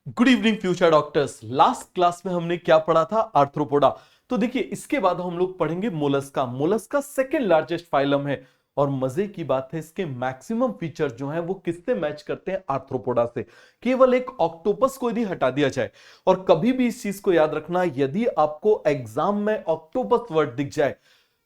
Good evening future doctors. Last class में हमने क्या पढ़ा था? आर्थ्रोपोडा। तो देखिए, इसके बाद हम लोग पढ़ेंगे Mollusca. Mollusca second largest phylum है और मजे की बात है, इसके मैक्सिमम फीचर जो हैं वो किससे मैच करते हैं? आर्थ्रोपोडा से। केवल एक ऑक्टोपस को यदि हटा दिया जाए, और कभी भी इस चीज को याद रखना, यदि आपको एग्जाम में ऑक्टोपस वर्ड दिख जाए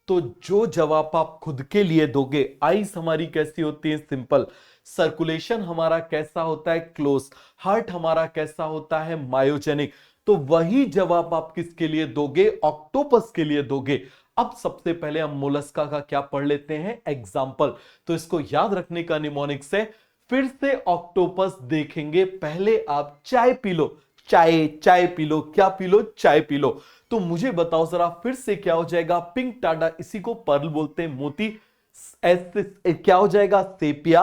तो जो जवाब आप खुद के लिए दोगे, आईज हमारी कैसी होती है? सिंपल। सर्कुलेशन हमारा कैसा होता है? क्लोज। हार्ट हमारा कैसा होता है? मायोजेनिक। तो वही जवाब आप किसके लिए दोगे? ऑक्टोपस के लिए दोगे। अब सबसे पहले हम मोलस्का का क्या पढ़ लेते हैं? एग्जाम्पल। तो इसको याद रखने का निमोनिक्स है, फिर से ऑक्टोपस देखेंगे। पहले आप चाय पी लो। चाय चाय पी लो। क्या पी लो? चाय पी लो। तो मुझे बताओ जरा, फिर से क्या हो जाएगा? पिंक टाडा, इसी को पर्ल बोलते हैं, मोती। क्या हो जाएगा? सेपिया।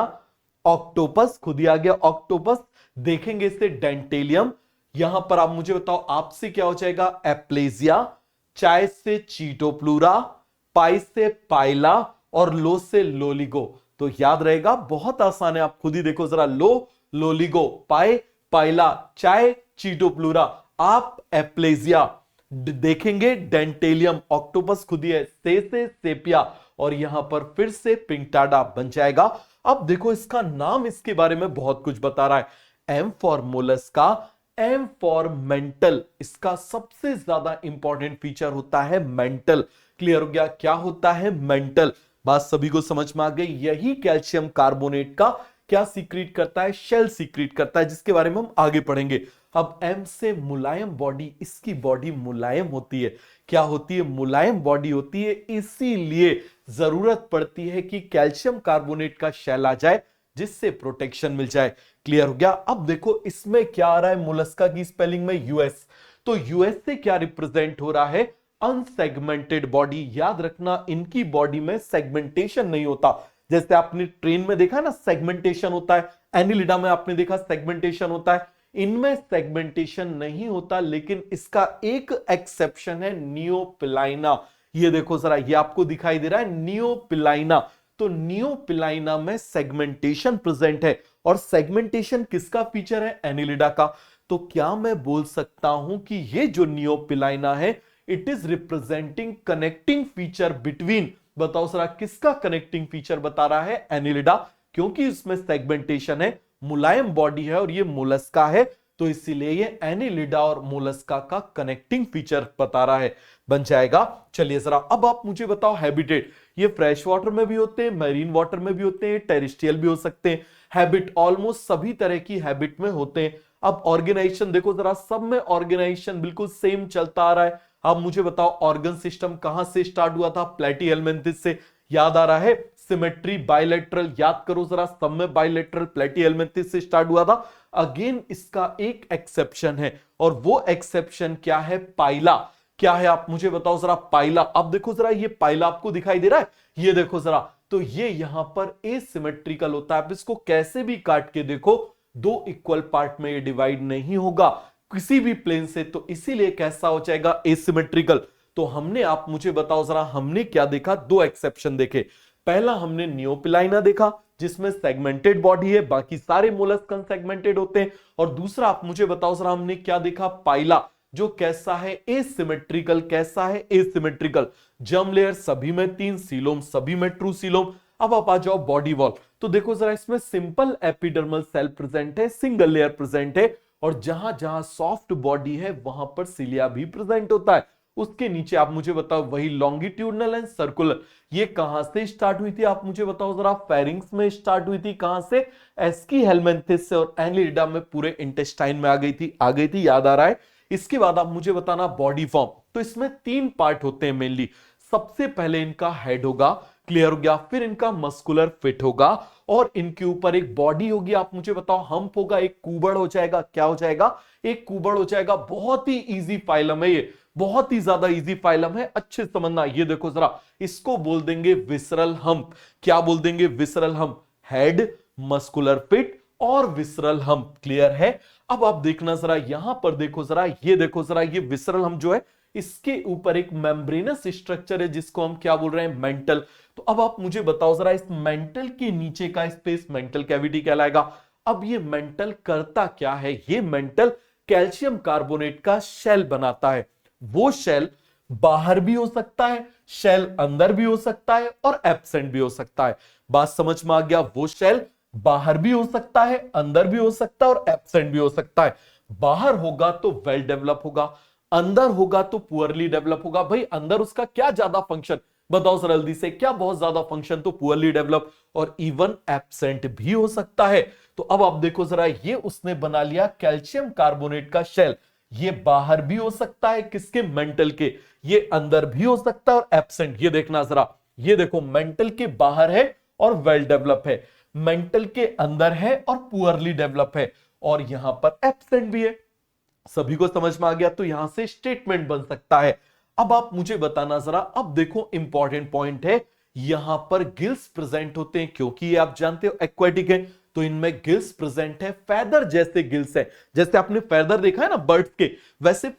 ऑक्टोपस, खुद ही आ गया ऑक्टोपस। देखेंगे इसे डेंटेलियम। यहां पर आप मुझे बताओ, आपसे क्या हो जाएगा? एप्लेजिया। चाय से चीटोप्लूरा। पाई से पाइला। और लो से लोलिगो। तो याद रहेगा, बहुत आसान है, आप खुद ही देखो जरा। लो, लोलिगो, पाए, पाइला, चाय, चीटोप्लूरा। आप एप्लेजिया देखेंगे, डेंटेलियम, ऑक्टोपस खुद ही है, से सेपिया, और यहां पर फिर से पिंटाडा बन जाएगा। अब देखो, इसका नाम इसके बारे में बहुत कुछ बता रहा है। M for mollusca, M for mantle. इसका सबसे ज्यादा इंपॉर्टेंट फीचर होता है मेंटल। क्लियर हो गया? क्या होता है? मेंटल। बात सभी को समझ में आ गई? यही कैल्शियम कार्बोनेट का क्या सीक्रेट करता है? शेल सीक्रेट करता है, जिसके बारे में हम आगे पढ़ेंगे। अब एम से मुलायम बॉडी, इसकी बॉडी मुलायम होती है। क्या होती है? मुलायम बॉडी होती है, इसीलिए जरूरत पड़ती है कि कैल्शियम कार्बोनेट का शेल आ जाए, जिससे प्रोटेक्शन मिल जाए। क्लियर हो गया? अब देखो, इसमें क्या आ रहा है? मोलस्का की स्पेलिंग में यूएस। तो यूएस से क्या रिप्रेजेंट हो रहा है? Unsegmented body. याद रखना, इनकी बॉडी में सेगमेंटेशन नहीं होता। जैसे आपने ट्रेन में देखा ना, सेगमेंटेशन होता है। एनिलिडा में आपने देखा सेगमेंटेशन होता है। इनमें सेगमेंटेशन नहीं होता, लेकिन इसका एक एक्सेप्शन है, नियोपिलाइना। ये देखो जरा, ये आपको दिखाई दे रहा है, नियोपिलाइना। तो नियोपिलाइना में सेगमेंटेशन प्रेजेंट है। और सेगमेंटेशन किसका फीचर है? एनिलिडा का। तो क्या मैं बोल सकता हूं कि ये जो नियोपिलाइना है, it is representing connecting feature between, बताओ जरा किसका कनेक्टिंग फीचर बता रहा है? एनिलिडा। क्योंकि इसमें सेगमेंटेशन है, मुलायम बॉडी है, और ये मोलस्का है, तो इसीलिए ये एनिलिडा और मोलस्का का कनेक्टिंग फीचर बता रहा है। बन जाएगा। चलिए जरा, अब आप मुझे बताओ, हैबिटेट। ये फ्रेश वाटर में भी होते हैं, मैरीन वाटर में भी होते हैं, टेरेस्ट्रियल भी हो सकते हैं। हैबिट ऑलमोस्ट सभी तरह की हैबिट में होते हैं। अब ऑर्गेनाइजेशन देखो जरा, सब में ऑर्गेनाइजेशन बिल्कुल सेम चलता आ रहा है। अब मुझे बताओ, ऑर्गन सिस्टम कहां से स्टार्ट हुआ था? प्लेटीहेल्मिन्थेस से। याद आ रहा है? सिमेट्री, बायलैटरल, याद करो जरा, सब में बायलैटरल प्लेटीहेल्मिन्थेस से स्टार्ट हुआ था। अगेन इसका एक एक्सेप्शन है, और वो एक्सेप्शन क्या है? पाइला। क्या है? आप मुझे बताओ जरा। पाइला। अब देखो जरा, ये पाइला आपको दिखाई दे रहा है? ये देखो जरा, तो ये यहां पर एसिमेट्रिकल होता है। आप इसको कैसे भी काट के देखो, दो इक्वल पार्ट में ये डिवाइड नहीं होगा किसी भी प्लेन से, तो इसीलिए कैसा हो जाएगा? एसिमेट्रिकल। तो हमने, आप मुझे बताओ जरा, हमने क्या देखा? दो एक्सेप्शन देखे। पहला हमने नियोपिलाइना देखा, जिसमें सेगमेंटेड बॉडी है, बाकी सारे मोलस्क अनसेगमेंटेड होते हैं। और दूसरा आप मुझे बताओ जरा, हमने क्या देखा? पाइला, जो कैसा है? एसिमेट्रिकल। कैसा है? एसिमेट्रिकल। जर्म लेयर सभी में 3, सीलोम सभी में ट्रू सीलोम। अब आप आ जाओ बॉडी वॉल। तो देखो जरा, इसमें सिंपल एपिडर्मल सेल प्रेजेंट है, सिंगल लेयर प्रेजेंट है, और जहां जहां सॉफ्ट बॉडी है वहां पर सिलिया भी प्रेजेंट होता है। उसके नीचे आप मुझे बताओ, वही लॉन्गिट्यूडनल एंड सर्कुलर। ये कहां से स्टार्ट हुई थी? आप मुझे बताओ जरा। फेरिंग्स में स्टार्ट हुई थी। कहां से? एस्की हेलमिन्थेस से, और एनिलिडा में पूरे इंटेस्टाइन में आ गई थी, याद आ रहा है? इसके बाद आप मुझे बताना बॉडी फॉर्म। तो इसमें 3 पार्ट होते हैं मेनली। सबसे पहले इनका हेड होगा। क्लियर हो गया? फिर इनका मस्कुलर फिट होगा, और इनके ऊपर एक बॉडी होगी। आप मुझे बताओ, हम्प होगा, एक कूबड़ हो जाएगा। क्या हो जाएगा? एक कूबड़ हो जाएगा। बहुत ही इजी फाइलम है ये, बहुत ही ज्यादा इजी फाइलम है, अच्छे से समझना। ये देखो जरा, इसको बोल देंगे विसरल हम्प। क्या बोल देंगे? Visceral hump. Head, muscular fit और विसरल हम्प। क्लियर है? अब आप देखना जरा, यहां पर देखो जरा, ये देखो जरा, ये विसरल हम्प जो है, इसके ऊपर एक मेम्ब्रेनस स्ट्रक्चर है, जिसको हम क्या बोल रहे हैं? मेंटल। तो अब आप मुझे बताओ जरा, इस मेंटल के नीचे का स्पेस मेंटल कैविटी कहलाएगा। अब ये मेंटल करता क्या है? ये मेंटल कैल्शियम कार्बोनेट का शेल बनाता है। वो शेल बाहर भी हो सकता है, शेल अंदर भी हो सकता है और एब्सेंट भी हो सकता है। बात समझ में आ गया? वो शेल बाहर भी हो सकता है, अंदर भी हो सकता है और एब्सेंट भी हो सकता है। बाहर होगा तो वेल डेवलप होगा, अंदर होगा तो पुअरली डेवलप होगा। भाई अंदर उसका क्या ज्यादा फंक्शन, बताओ सर जल्दी से, क्या बहुत ज्यादा फंक्शन? तो पुअरली डेवलप और इवन एब्सेंट भी हो सकता है। तो अब आप देखो जरा, ये उसने बना लिया कैल्शियम कार्बोनेट का शेल। ये बाहर भी हो सकता है, किसके? मेंटल के। ये अंदर भी हो सकता है और एब्सेंट। ये देखना जरा, ये देखो मेंटल के बाहर है और वेल डेवलप है, मेंटल के अंदर है और पुअरली डेवलप है, और यहां पर एब्सेंट भी है। सभी को समझ में आ गया? तो यहां से स्टेटमेंट बन सकता है। अब आप मुझे बताना जरा, अब देखो इंपॉर्टेंट पॉइंट है, यहां पर गिल्स प्रेजेंट होते हैं, क्योंकि ये आप जानते हो एक्वेटिक है, तो इनमें गिल्स प्रेजेंट है, फेदर जैसे गिल्स है। जैसे आपने फेदर देखा है ना बर्ड्स के, वैसे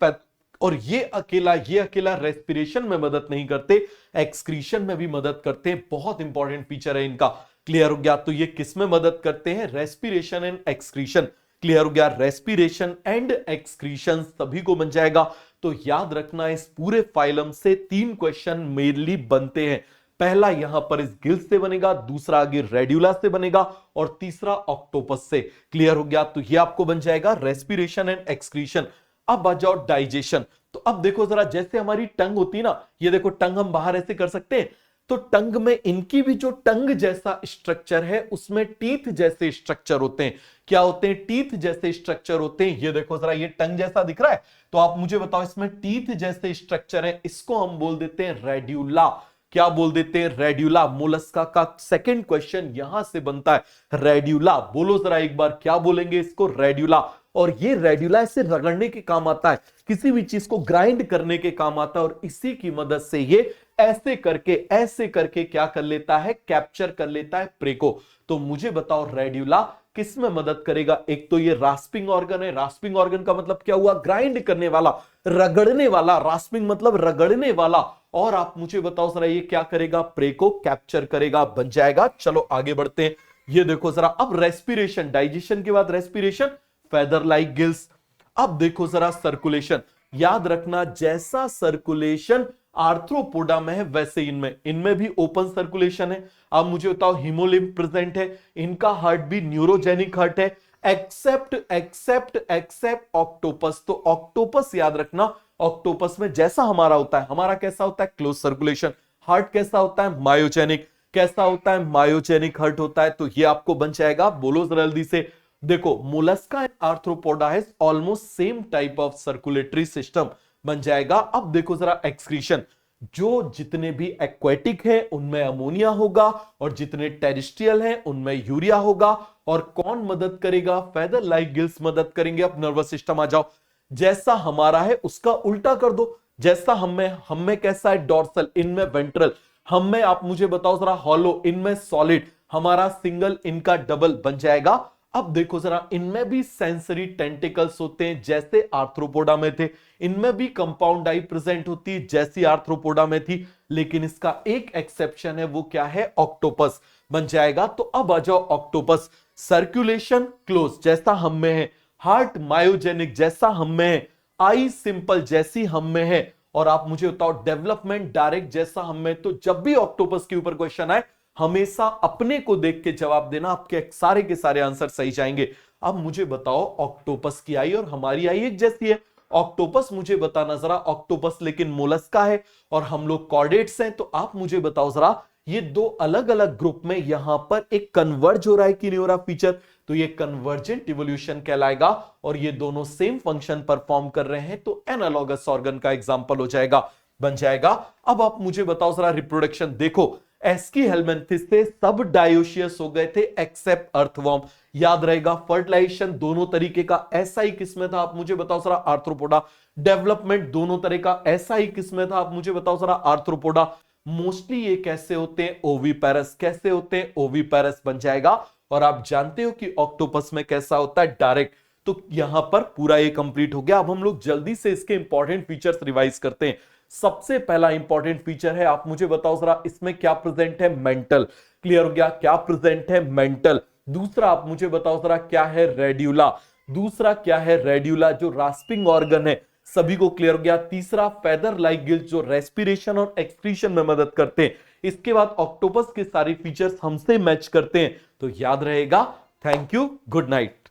और ये अकेला रेस्पिरेशन में मदद नहीं करते, एक्सक्रीशन में भी मदद करते हैं। बहुत इंपॉर्टेंट फीचर है इनका। क्लियर हो गया? तो ये किस में मदद करते हैं? Respiration and excretion. क्लियर हो गया? रेस्पिरेशन एंड एक्सक्रीशन सभी को बन जाएगा। तो याद रखना, इस पूरे फाइलम से 3 क्वेश्चन मेनली बनते हैं। पहला यहां पर इस गिल्स से बनेगा, दूसरा आगे रेड्यूला से बनेगा और तीसरा ऑक्टोपस से। क्लियर हो गया? तो ये आपको बन जाएगा रेस्पिरेशन एंड एक्सक्रीशन। अब आ जाओ डाइजेशन। तो अब देखो जरा, जैसे हमारी टंग होती है ना, ये देखो टंग हम बाहर ऐसे कर सकते हैं, तो टंग में इनकी भी जो टंग जैसा स्ट्रक्चर है, उसमें टीथ जैसे स्ट्रक्चर होते हैं। क्या होते हैं? टीथ जैसे स्ट्रक्चर होते हैं। ये देखो जरा, ये टंग जैसा दिख रहा है, तो आप मुझे बताओ इसमें टीथ जैसे स्ट्रक्चर है, इसको हम बोल देते हैं रेड्यूला। क्या बोल देते हैं? रेड्यूला। मोलस्का का सेकंड क्वेश्चन यहां से बनता है, रेड्यूला। बोलो जरा एक बार, क्या बोलेंगे इसको? रेड्यूला। और ये रेड्यूला इसे रगड़ने के काम आता है, किसी भी चीज को ग्राइंड करने के काम आता है, और इसी की मदद से ये ऐसे करके क्या कर लेता है? कैप्चर कर लेता है प्रे को। तो मुझे बताओ रेड्यूला किस में मदद करेगा? एक तो ये रास्पिंग ऑर्गन है, रास्पिंग ऑर्गन का मतलब क्या हुआ? ग्राइंड करने वाला, रगड़ने वाला, रास्पिंग मतलब रगड़ने वाला। और आप मुझे बताओ जरा, ये क्या करेगा? प्रे को कैप्चर करेगा, बन जाएगा। चलो आगे बढ़ते हैं। ये देखो जरा, अब रेस्पिरेशन, डाइजेशन के बाद रेस्पिरेशन, फेदर लाइक गिल्स। अब देखो जरा सर्कुलेशन। याद रखना, जैसा सर्कुलेशन आर्थ्रोपोडा में है वैसे इनमें भी ओपन सर्कुलेशन है। अब मुझे बताओ, हीमोलिम्फ प्रेजेंट है, इनका हार्ट भी न्यूरोजेनिक हार्ट है, एक्सेप्ट ऑक्टोपस। तो ऑक्टोपस याद रखना, ऑक्टोपस में जैसा हमारा होता है, हमारा कैसा होता है? Close circulation. हार्ट कैसा होता है? मायोजेनिक। कैसा होता है? मायोजेनिक हार्ट होता है। तो ये आपको बन जाएगा, बोलो जरा जल्दी से। देखो, Mollusca and arthropoda has almost same type of circulatory system, बन जाएगा। अब देखो जरा एक्सक्रीशन। जो जितने भी एक्वेटिक है उनमें अमोनिया होगा, और जितने टेरेस्ट्रियल हैं उनमें यूरिया होगा। और कौन मदद करेगा? फेदर लाइक गिल्स मदद करेंगे। अब नर्वस सिस्टम आ जाओ। जैसा हमारा है उसका उल्टा कर दो। जैसा हमें कैसा है? डॉर्सल, इनमें वेंट्रल। हमें आप मुझे बताओ जरा, हॉलो, इनमें सॉलिड। हमारा सिंगल, इनका डबल, बन जाएगा। अब देखो जरा, इनमें भी सेंसरी टेंटिकल्स होते हैं जैसे आर्थ्रोपोडा में थे, इनमें भी कंपाउंड आई प्रेजेंट होती है जैसी आर्थ्रोपोडा में थी, लेकिन इसका एक एक्सेप्शन है, वो क्या है? ऑक्टोपस, बन जाएगा। तो अब आ जाओ ऑक्टोपस। सर्कुलेशन क्लोज जैसा हम में है, हार्ट मायोजेनिक जैसा हम में है, आई सिंपल जैसी हम में है, और आप मुझे बताओ डेवलपमेंट डायरेक्ट जैसा हम में। तो जब भी ऑक्टोपस के ऊपर क्वेश्चन आए, हमेशा अपने को देख के जवाब देना, आपके सारे के सारे आंसर सही जाएंगे। अब मुझे बताओ, ऑक्टोपस की आई और हमारी आई एक जैसी है। ऑक्टोपस मुझे बताना जरा, ऑक्टोपस लेकिन मोलस्का है और हम लोग कॉर्डेट्स हैं। तो आप मुझे बताओ जरा, ये दो अलग अलग ग्रुप में यहां पर एक कन्वर्ज हो रहा है कि नहीं हो रहा फीचर? तो ये कन्वर्जेंट इवोल्यूशन कहलाएगा, और ये दोनों सेम फंक्शन परफॉर्म कर रहे हैं, तो एनालॉगस ऑर्गन का एग्जांपल हो जाएगा, बन जाएगा। अब आप मुझे बताओ जरा रिप्रोडक्शन। देखो, एस्की हेलमिंथिस से सब डायोशियस हो गए थे एक्सेप्ट अर्थवॉर्म। याद रहेगा, फर्टिलाइजेशन दोनों तरीके का, ऐसा ही किस्म था, आप मुझे बताओ जरा आर्थ्रोपोडा। डेवलपमेंट दोनों तरह का, ऐसा ही किस्म था, आप मुझे बताओ जरा आर्थ्रोपोडा। मोस्टली ये कैसे होते हैं? ओवीपेरस। कैसे होते हैं? ओवीपेरस, बन जाएगा। और आप जानते हो कि ऑक्टोपस में कैसा होता है? डायरेक्ट। तो यहां पर पूरा ये कंप्लीट हो गया। अब हम लोग जल्दी से इसके इंपॉर्टेंट फीचर्स रिवाइज करते हैं। सबसे पहला इंपॉर्टेंट फीचर है, आप मुझे बताओ जरा, इसमें क्या प्रेजेंट है? मेंटल। क्लियर हो गया? क्या प्रेजेंट है? मेंटल। दूसरा आप मुझे बताओ जरा, क्या है? रेड्यूला। दूसरा क्या है, रेड्यूला जो रास्पिंग ऑर्गन है, सभी को क्लियर हो गया। तीसरा फेदर लाइक गिल्स जो रेस्पिरेशन और एक्सक्रीशन में मदद करते हैं। इसके बाद ऑक्टोपस के सारे फीचर्स हमसे मैच करते हैं, तो याद रहेगा। Thank you, good night.